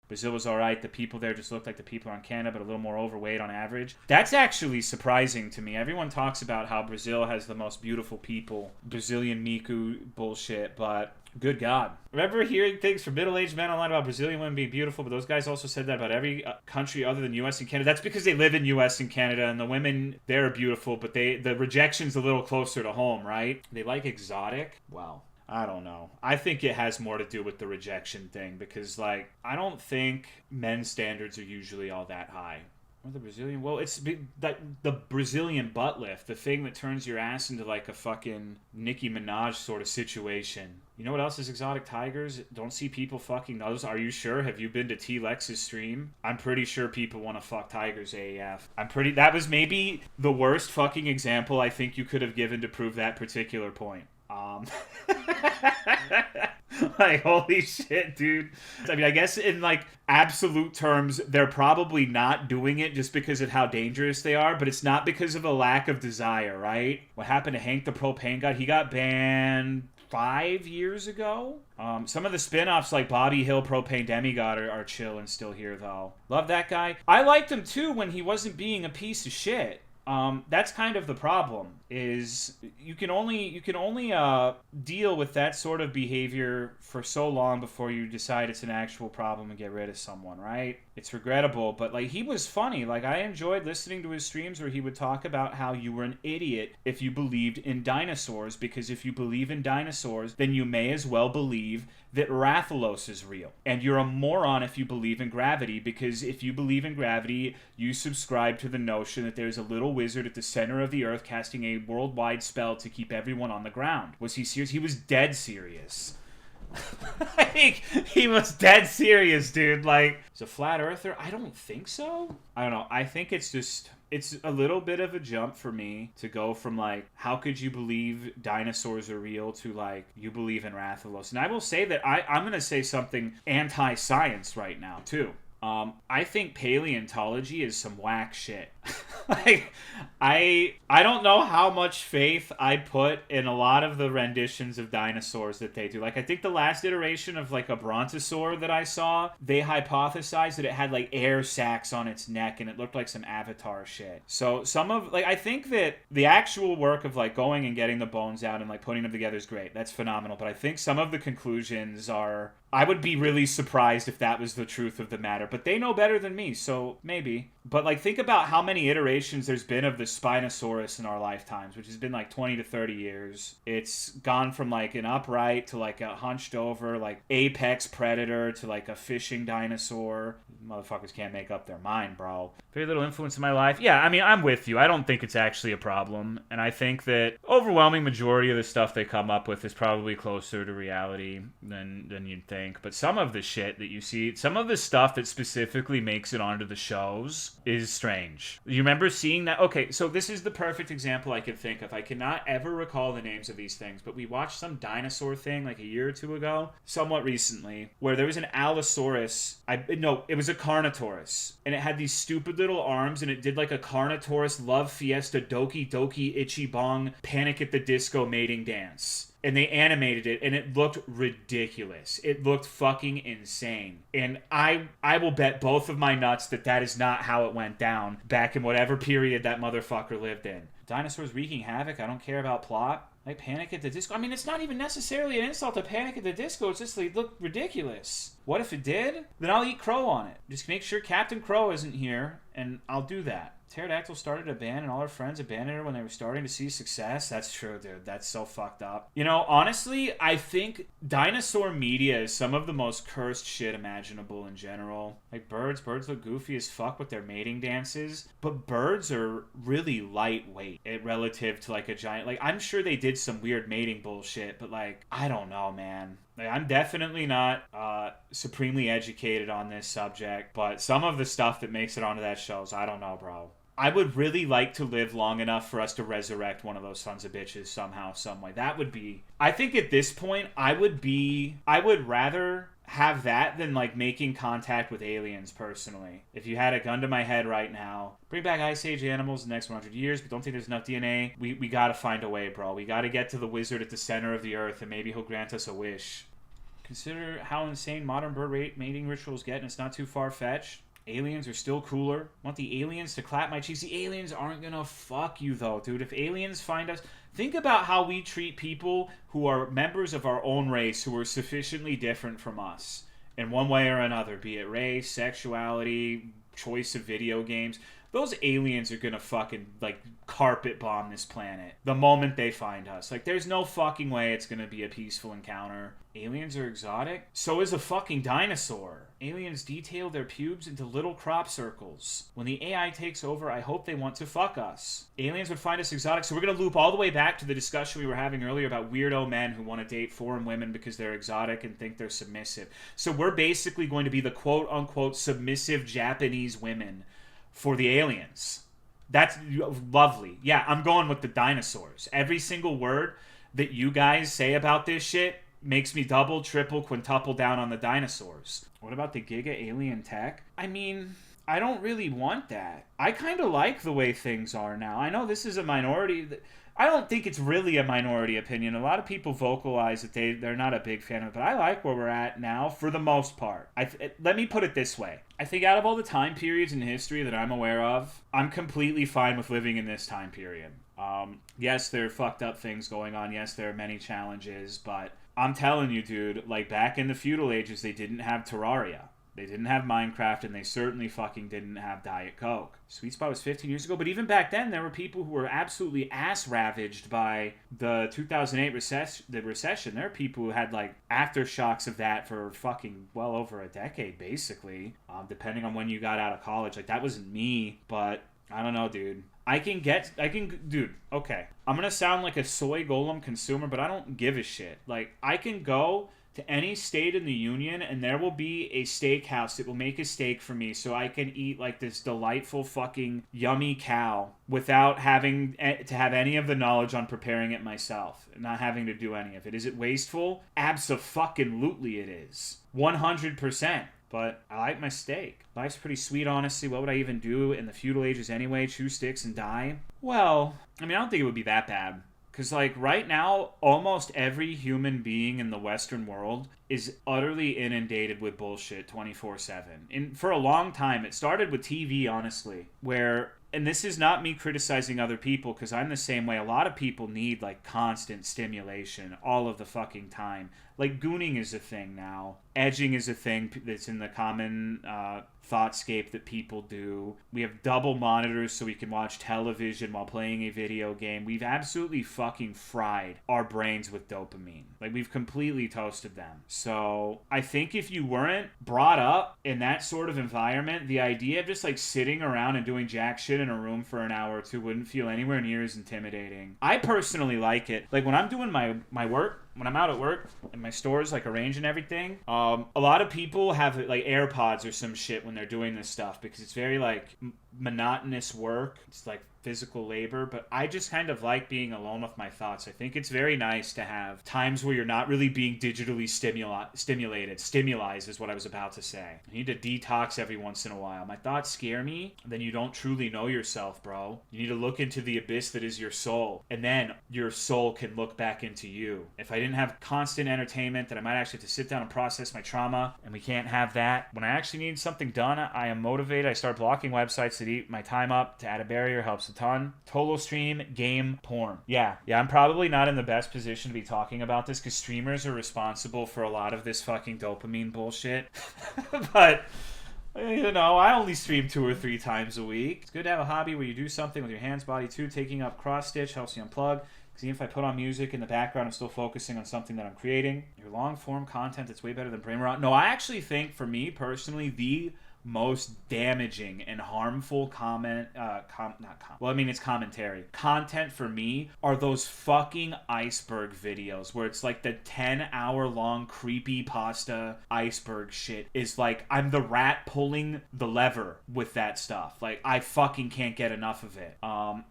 Brazil was all right. The people there just looked like the people on Canada, but a little more overweight on average. That's actually surprising to me. Everyone talks about how Brazil has the most beautiful people. Brazilian Miku bullshit, but good God. Remember hearing things from middle-aged men online about Brazilian women being beautiful, but those guys also said that about every country other than U.S. and Canada. That's because they live in U.S. and Canada, and the women there are beautiful, but the rejection's a little closer to home, right? They like exotic? Wow. I don't know. I think it has more to do with the rejection thing because, like, I don't think men's standards are usually all that high. Or the Brazilian... Well, it's the Brazilian butt lift, the thing that turns your ass into, like, a fucking Nicki Minaj sort of situation. You know what else is exotic tigers? Don't see people fucking those. Are you sure? Have you been to T-Lex's stream? I'm pretty sure people want to fuck tigers AF. That was maybe the worst fucking example I think you could have given to prove that particular point. Like, holy shit, dude. I mean, I guess in, like, absolute terms, they're probably not doing it just because of how dangerous they are, but it's not because of a lack of desire, right? What happened to Hank the Propane God? He got banned 5 years ago. Some of the spin-offs like Bobby Hill Propane Demigod are chill and still here, though. Love that guy. I liked him, too, when he wasn't being a piece of shit. That's kind of the problem, is you can only deal with that sort of behavior for so long before you decide it's an actual problem and get rid of someone, right? It's regrettable, but, like, he was funny. Like, I enjoyed listening to his streams where he would talk about how you were an idiot if you believed in dinosaurs, because if you believe in dinosaurs, then you may as well believe that Rathalos is real. And you're a moron if you believe in gravity, because if you believe in gravity, you subscribe to the notion that there's a little wizard at the center of the earth casting a worldwide spell to keep everyone on the ground. Was he serious? He was dead serious. Like, he was dead serious, dude. Like, is a flat earther? I don't think so. I don't know. I think it's a little bit of a jump for me to go from, like, how could you believe dinosaurs are real to, like, you believe in Rathalos. And I will say that I'm going to say something anti-science right now, too. I think paleontology is some whack shit. Like, I don't know how much faith I put in a lot of the renditions of dinosaurs that they do. Like, I think the last iteration of, like, a brontosaur that I saw, they hypothesized that it had, like, air sacs on its neck and it looked like some Avatar shit. So I think that the actual work of, like, going and getting the bones out and, like, putting them together is great. That's phenomenal. But I think some of the conclusions are... I would be really surprised if that was the truth of the matter, but they know better than me, so maybe. But, like, think about how many iterations there's been of the Spinosaurus in our lifetimes, which has been, like, 20 to 30 years. It's gone from, like, an upright to, like, a hunched over, like, apex predator to, like, a fishing dinosaur. Motherfuckers can't make up their mind, bro. Very little influence in my life. Yeah, I mean, I'm with you. I don't think it's actually a problem, and I think that overwhelming majority of the stuff they come up with is probably closer to reality than you'd think. But some of the shit that you see, some of the stuff that specifically makes it onto the shows is strange. You remember seeing that? Okay, so this is the perfect example I can think of. I cannot ever recall the names of these things, but we watched some dinosaur thing like a year or two ago, somewhat recently, where there was an Allosaurus. It was a Carnotaurus, and it had these stupid little arms, and it did like a Carnotaurus Love Fiesta Doki Doki Ichi Bong Panic at the Disco mating dance. And they animated it, and it looked ridiculous. It looked fucking insane. And I will bet both of my nuts that is not how it went down back in whatever period that motherfucker lived in. Dinosaurs wreaking havoc, I don't care about plot. Like Panic at the Disco. I mean, it's not even necessarily an insult to Panic at the Disco. It's just they look ridiculous. What if it did? Then I'll eat crow on it. Just make sure Captain Crow isn't here, and I'll do that. Pterodactyl started a band and all her friends abandoned her when they were starting to see success. That's true, dude. That's so fucked up. You know, honestly, I think dinosaur media is some of the most cursed shit imaginable in general. Like birds look goofy as fuck with their mating dances, but birds are really lightweight relative to like a giant. Like, I'm sure they did some weird mating bullshit, but like, I don't know, man. Like, I'm definitely not supremely educated on this subject, but some of the stuff that makes it onto that shows, I don't know, bro. I would really like to live long enough for us to resurrect one of those sons of bitches somehow, some way. That would be... I think at this point, I would rather have that than, like, making contact with aliens, personally. If you had a gun to my head right now, bring back Ice Age animals in the next 100 years, but don't think there's enough DNA. We gotta find a way, bro. We gotta get to the wizard at the center of the earth, and maybe he'll grant us a wish. Consider how insane modern bird mating rituals get, and it's not too far-fetched. Aliens are still cooler. Want the aliens to clap my cheeks. The aliens aren't gonna fuck you, though, dude. If aliens find us... Think about how we treat people who are members of our own race who are sufficiently different from us in one way or another, be it race, sexuality, choice of video games. Those aliens are gonna fucking, like, carpet bomb this planet the moment they find us. Like, there's no fucking way it's gonna be a peaceful encounter. Aliens are exotic? So is a fucking dinosaur. Aliens detail their pubes into little crop circles. When the AI takes over, I hope they want to fuck us. Aliens would find us exotic, so we're gonna loop all the way back to the discussion we were having earlier about weirdo men who want to date foreign women because they're exotic and think they're submissive. So we're basically going to be the quote-unquote submissive Japanese women for the aliens. That's lovely. Yeah, I'm going with the dinosaurs. Every single word that you guys say about this shit makes me double, triple, quintuple down on the dinosaurs. What about the Giga alien tech? I mean, I don't really want that. I kind of like the way things are now. I know this is a minority. I don't think it's really a minority opinion. A lot of people vocalize that they're not a big fan of it, but I like where we're at now for the most part. Let me put it this way. I think out of all the time periods in history that I'm aware of, I'm completely fine with living in this time period. Yes, there are fucked up things going on. Yes, there are many challenges, but I'm telling you, dude, like back in the feudal ages, they didn't have Terraria. They didn't have Minecraft, and they certainly fucking didn't have Diet Coke. Sweet Spot was 15 years ago, but even back then, there were people who were absolutely ass-ravaged by the 2008 recession. There are people who had, like, aftershocks of that for fucking well over a decade, basically, depending on when you got out of college. Like, that wasn't me, but I don't know, dude. Dude, okay. I'm gonna sound like a soy golem consumer, but I don't give a shit. Like, I can go to any state in the union and there will be a steakhouse that will make a steak for me so I can eat like this delightful fucking yummy cow without having to have any of the knowledge on preparing it myself, not having to do any of it. Is it wasteful? Abso-fucking-lutely it is. 100%. But I like my steak. Life's pretty sweet, honestly. What would I even do in the feudal ages anyway? Chew sticks and die? Well, I mean, I don't think it would be that bad. Because, like, right now, almost every human being in the Western world is utterly inundated with bullshit 24/7. And for a long time, it started with TV, honestly, where... And this is not me criticizing other people, because I'm the same way. A lot of people need, like, constant stimulation all of the fucking time. Like, gooning is a thing now. Edging is a thing that's in the common thoughtscape that people do. We have double monitors so we can watch television while playing a video game. We've absolutely fucking fried our brains with dopamine. Like, we've completely toasted them. So, I think if you weren't brought up in that sort of environment, the idea of just, like, sitting around and doing jack shit in a room for an hour or two wouldn't feel anywhere near as intimidating. I personally like it. Like, when I'm doing my work, when I'm out at work and my store's like arranging everything, a lot of people have like AirPods or some shit when they're doing this stuff because it's very like monotonous work. It's like physical labor, but I just kind of like being alone with my thoughts. I think it's very nice to have times where you're not really being digitally stimulated. Stimulize is what I was about to say. You need to detox every once in a while. My thoughts scare me, then you don't truly know yourself, bro. You need to look into the abyss that is your soul, and then your soul can look back into you. If I didn't have constant entertainment, then I might actually have to sit down and process my trauma, and we can't have that. When I actually need something done, I am motivated. I start blocking websites that eat my time up. To add a barrier helps a ton. Total stream, game, porn. Yeah, I'm probably not in the best position to be talking about this because streamers are responsible for a lot of this fucking dopamine bullshit. But, you know, I only stream 2 or 3 times a week. It's good to have a hobby where you do something with your hands, body, too. Taking up cross-stitch helps you unplug. Because even if I put on music in the background, I'm still focusing on something that I'm creating. Your long-form content, it's way better than brain rot. No, I actually think, for me personally, the most damaging and harmful it's commentary. Content for me are those fucking iceberg videos where it's like the 10-hour long creepy pasta iceberg shit is like I'm the rat pulling the lever with that stuff. Like I fucking can't get enough of it.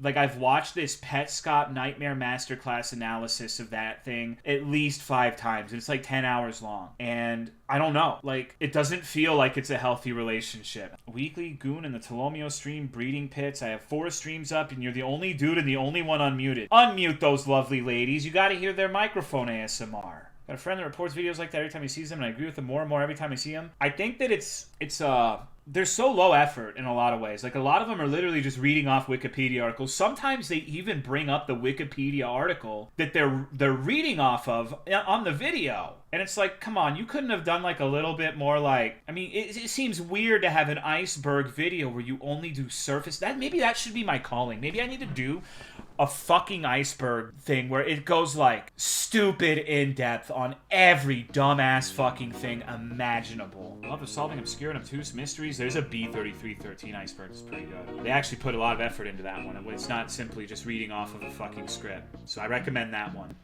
Like I've watched this Petscop Nightmare Masterclass analysis of that thing at least 5 times. It's like 10 hours long. And I don't know. Like, it doesn't feel like it's a healthy relationship. Weekly goon in the Telomio stream breeding pits. I have 4 streams up, and you're the only dude and the only one unmuted. Unmute those lovely ladies. You gotta hear their microphone ASMR. Got a friend that reports videos like that every time he sees them, and I agree with them more and more every time I see them. I think that they're so low effort in a lot of ways. Like, a lot of them are literally just reading off Wikipedia articles. Sometimes they even bring up the Wikipedia article that they're reading off of on the video. And it's like, come on, you couldn't have done like a little bit more like... I mean, it seems weird to have an iceberg video where you only do surface. Maybe that should be my calling. Maybe I need to do a fucking iceberg thing where it goes like stupid in depth on every dumbass fucking thing imaginable. Love of solving obscure and obtuse mysteries. There's a B3313 iceberg. It's pretty good. They actually put a lot of effort into that one. It's not simply just reading off of a fucking script. So I recommend that one.